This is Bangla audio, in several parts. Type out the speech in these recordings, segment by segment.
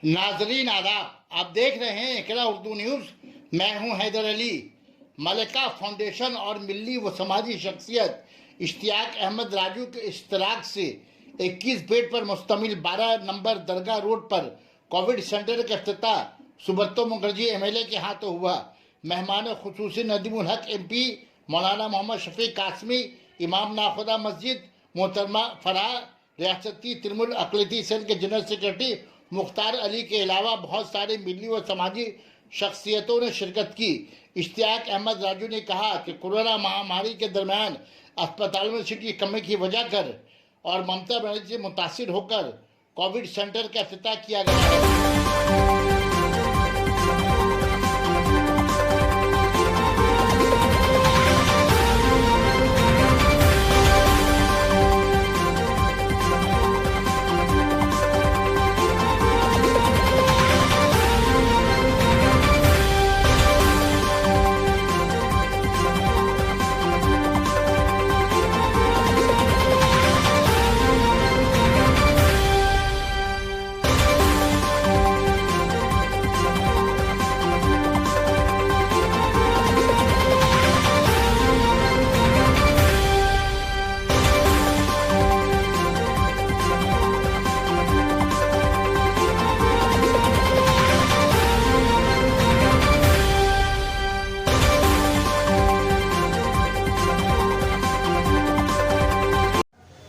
नाजरीन आदाब, आप देख रहे हैं इकरा उर्दू न्यूज़। मैं हूं हैदर अली। मलिका फाउंडेशन और मिली व समाजी शख्सियत इश्तियाक अहमद राजू के इश्तराक से 21 बेड पर मुश्तमिल 12 नंबर दरगाह रोड पर कोविड सेंटर का इफ्तिताह सुब्रतो मुखर्जी एमएलए के हाथों हुआ। मेहमान खुसूसी नदीमुल हक MP, मौलाना मोहम्मद शफीक कासमी, इमाम नाखुदा मस्जिद मोहतरमा फराह, रियासती तिरमुल अकलीती सेल के जनरल सेक्रेटरी मुख्तार अली के अलावा बहुत सारे मिली व समाजी शख्सियतों ने शिरकत की। इश्तियाक अहमद राजू ने कहा कि कोरोना महामारी के दरमियान अस्पतालों में सीट की कमी की वजह कर और ममता बनर्जी से मुतासिर होकर कोविड सेंटर का इफ्तिताह किया गया है।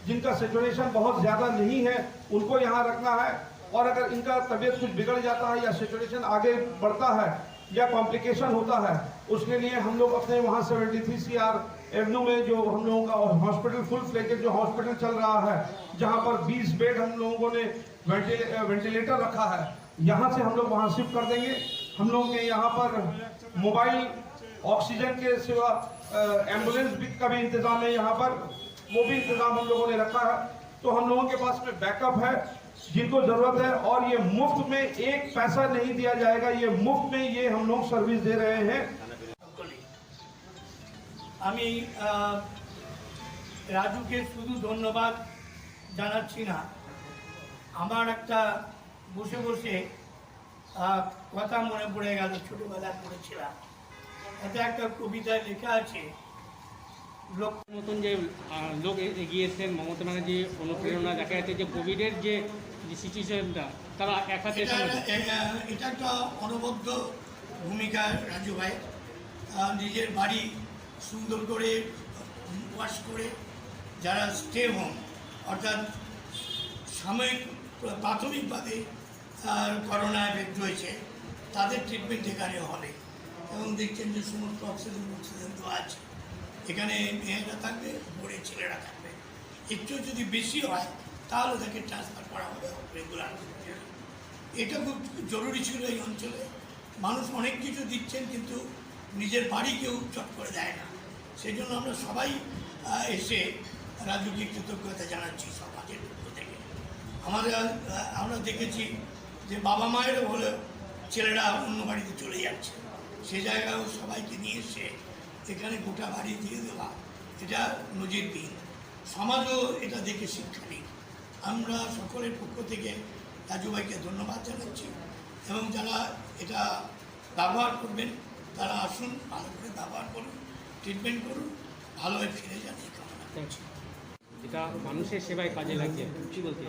जिनका सेचुरेशन बहुत ज़्यादा नहीं है उनको यहाँ रखना है, और अगर इनका तबीयत कुछ बिगड़ जाता है या सेचुरेशन आगे बढ़ता है या कॉम्प्लिकेशन होता है, उसके लिए हम लोग अपने वहाँ 73 CR एवेन्यू में जो हम लोगों का हॉस्पिटल फुल फ्लेजेड जो हॉस्पिटल चल रहा है, जहाँ पर 20 बेड हम लोगों ने वेंटिलेटर रखा है, यहाँ से हम लोग वहाँ शिफ्ट कर देंगे। हम लोग के यहाँ पर मोबाइल ऑक्सीजन के सिवा एम्बुलेंस का भी इंतज़ाम है, यहाँ पर वो भी इंतजाम हम लोगों ने रखा है। तो हम लोगों के पास में बैकअप है जिनको जरूरत है, और ये मुफ्त में, एक पैसा नहीं दिया जाएगा, ये मुफ्त में ये हम लोग सर्विस दे रहे हैं। আমি রাজুকে শুধু ধন্যবাদ জানাচ্ছি না, আমার একটা বসে বসে কথা মনে পড়ে গেল, ছোটবেলায় পড়েছিলাম। এটা একটা কবিতায় লেখা আছে, মতন যে লোক এগিয়েছেন, মমতা ব্যানার্জি অনুপ্রেরণা দেখা যাচ্ছে যে কোভিডের যে সিচুয়েশনটা তারা এক হাতে এটা একটা অনবদ্য ভূমিকা রাজু ভাই। নিজের বাড়ি সুন্দর করে ওয়াশ করে যারা স্টে হোম অর্থাৎ সাময়িক প্রাথমিকভাবে করোনা এফেক্ট হয়েছে তাদের ট্রিটমেন্ট এখানে হবে, এবং দেখছেন যে সমস্ত অক্সিজেন তো আছে। এখানে মেয়েরা থাকবে, বড়ে ছেলেরা থাকবে। একটু যদি বেশি হয় তাহলে তাকে ট্রান্সফার করা হবে রেগুলার। এটা খুব জরুরি ছিল এই অঞ্চলে। মানুষ অনেক কিছু দিচ্ছেন কিন্তু নিজের বাড়ি কেউ চট করে দেয় না। সেই জন্য আমরা সবাই এসে রাজুকে কৃতজ্ঞতা জানাচ্ছি সমাজের পক্ষ থেকে। আমরা দেখেছি যে বাবা মায়েরও হলেও ছেলেরা অন্য বাড়িতে চলে যাচ্ছে, সে জায়গায়ও সবাইকে নিয়ে এসে এখানে গোটা বাড়ি দিয়ে দেওয়া, এটা নজিরবিহীন। সমাজও এটা দেখে শিক্ষা নিক। আমরা সকলের পক্ষ থেকে রাজু ভাইকে ধন্যবাদ জানাচ্ছি, এবং যারা এটা ব্যবহার করবেন তারা আসুন, ভালো করে ব্যবহার করুন, ট্রিটমেন্ট করুন, ভালোভাবে ফিরে যান এই কামনা করছি। এটা মানুষের সেবায় কাজে লাগছে, কি বলতে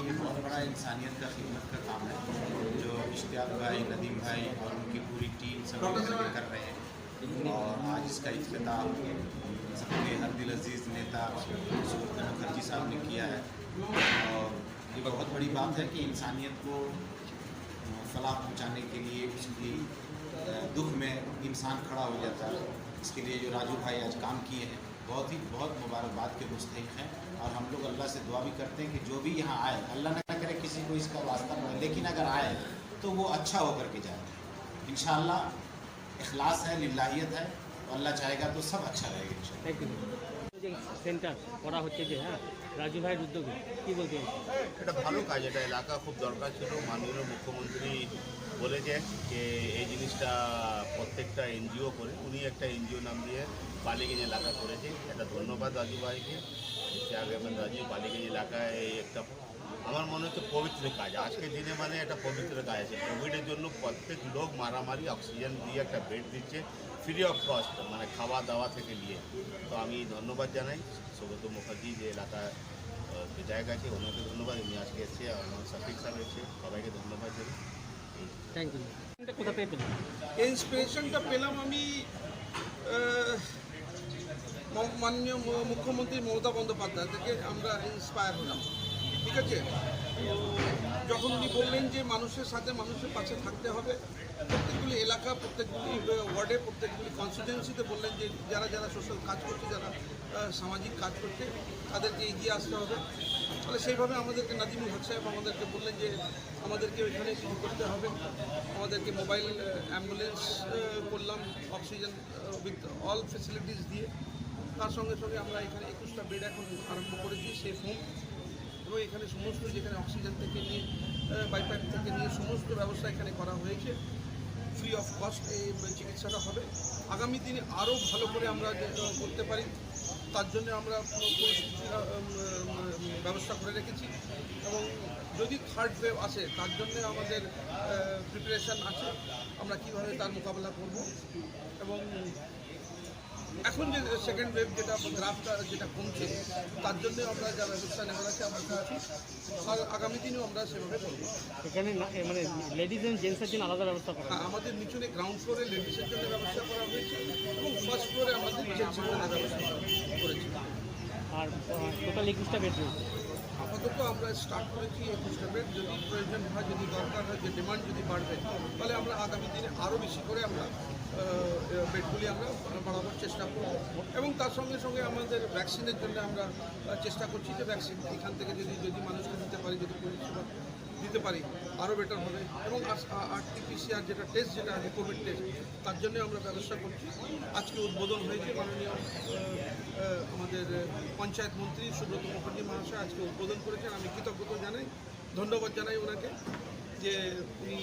ये बहुत बड़ा इंसानियत का खिदमत का काम है जो इश्तियाक भाई, नदीम भाई और उनकी पूरी टीम सब मिलकर कर रहे हैं। और आज इसका इफ्तिताह सबके हरदिल अजीज़ नेता सुब्रतो मुखर्जी साहब ने किया है, और ये बहुत बड़ी बात है कि इंसानियत को फलाह पहुंचाने के लिए उसकी दुख में इंसान खड़ा हो जाता है। इसके लिए जो राजू भाई आज काम किए हैं बहुत मुबारकबाद के मुस्तहिक हैं, और हम लोग अल्लाह से दुआ भी करते हैं कि जो भी यहाँ आए, अल्लाह न करे किसी को इसका वास्ता पड़े, लेकिन अगर आए तो वो अच्छा होकर के जाए। इंशाअल्लाह इखलास है, लिल्लाहियत है, तो अल्लाह चाहेगा तो सब अच्छा रहेगा इंशाअल्लाह। সেন্টার করা হচ্ছে যে, হ্যাঁ, রাজু ভাইয়ের উদ্যোগে কি বলতে? এটা ভালো কাজ, এটা এলাকা খুব দরকার ছিল। মাননীয় মুখ্যমন্ত্রী বলেছেন যে এই জিনিসটা প্রত্যেকটা এনজিও করে, উনি একটা এনজিও নাম দিয়ে বালিগঞ্জ এলাকা করেছে। এটা ধন্যবাদ রাজু ভাইকে। ইশতিয়াক আহমেদ রাজু বালিগঞ্জ এলাকায় একটা আমার মনে হচ্ছে পবিত্র কাজ, আজকের দিনে মানে একটা পবিত্র কাজ আছে। কোভিডের জন্য প্রত্যেক লোক মারামারি অক্সিজেন দিয়ে একটা বেড দিচ্ছে ফ্রি অফ কস্ট, মানে খাওয়া দাওয়া থেকে নিয়ে। তো আমি ধন্যবাদ জানাই সৌগত মুখার্জি যে এলাকার বিধায়ক আছে, ওনাকে ধন্যবাদ। উনি আজকে এসছে, আমার শফিক সাহেব এসছে, সবাইকে ধন্যবাদ জানাই। Thank you. কোথা থেকে পেলেন? এই ইন্সপিরেশনটা পেলাম আমি মাননীয় মুখ্যমন্ত্রী মমতা বন্দ্যোপাধ্যায় থেকে আমরা ইন্সপায়ার হলাম। ঠিক আছে, তো যখন উনি বললেন যে মানুষের সাথে মানুষের পাশে থাকতে হবে, প্রত্যেকগুলি এলাকা, প্রত্যেকগুলি ওয়ার্ডে, প্রত্যেকগুলি কনস্টিটিউয়েন্সিতে বললেন যে যারা যারা সোশ্যাল কাজ করছে, যারা সামাজিক কাজ করছে, তাদেরকে এগিয়ে আসতে হবে। তাহলে সেইভাবে আমাদেরকে নাজিমুল হক সাহেব আমাদেরকে বললেন যে আমাদেরকে ওইখানে কিছু করতে হবে। আমাদেরকে মোবাইল অ্যাম্বুলেন্স করলাম, অক্সিজেন উইথ অল ফেসিলিটিস দিয়ে। তার সঙ্গে সঙ্গে আমরা এখানে 21টা বেড এখন আরম্ভ করেছি, সেফ হোম। এবং এখানে সমস্ত যেখানে অক্সিজেন থেকে নিয়ে বাইপাইপ থেকে নিয়ে সমস্ত ব্যবস্থা এখানে করা হয়েছে। ফ্রি অফ কস্ট এই চিকিৎসাটা হবে। আগামী দিনে আরও ভালো করে আমরা করতে পারি, তার জন্য আমরা ব্যবস্থা করে রেখেছি। এবং যদি থার্ড ওয়েভ আসে, তার জন্য আমাদের প্রিপারেশান আছে, আমরা কীভাবে তার মোকাবেলা করব। এবং এখন যে সেকেন্ড ওয়েভ যেটা গ্রাফটা যেটা কমছে, তার জন্য আমরা যা ব্যবস্থা নেওয়া আছে আমরা করছি, আর আগামী দিনেও আমরা সেভাবে করব। এখানে মানে লেডিস অ্যান্ড জেন্টসের জন্য আলাদা ব্যবস্থা করা হ্যাঁ, আমাদের নিচনে গ্রাউন্ড ফ্লোরে লেডিসের জন্য ব্যবস্থা করা হয়েছে এবং ফার্স্ট ফ্লোরে আমাদের জেন্টসের জন্য ব্যবস্থা করেছি। আর টোটাল 21টা বেড রয়েছে। আপাতত আমরা স্টার্ট করেছি 21টা বেড। যদি প্রয়োজন হয়, যদি দরকার হয়, যে ডিমান্ড যদি বাড়বে, তাহলে আমরা আগামী দিনে আরও বেশি করে আমরা বেডগুলি আমরা বাড়াবার চেষ্টা করব। এবং তার সঙ্গে সঙ্গে আমাদের ভ্যাকসিনের জন্য আমরা চেষ্টা করছি যে ভ্যাকসিন এখান থেকে যদি মানুষকে দিতে পারি, যদি পরিষেবা দিতে পারি, আরও বেটার হবে। এবং RT-PCR যেটা টেস্ট, যেটা আছে কোভিড টেস্ট, তার জন্য আমরা ব্যবস্থা করছি। আজকে উদ্বোধন হয়েছে, মাননীয় আমাদের পঞ্চায়েত মন্ত্রী সুব্রত মুখার্জি মহাশয় আজকে উদ্বোধন করেছেন। আমি কৃতজ্ঞতা জানাই, ধন্যবাদ জানাই ওনাকে যে উনি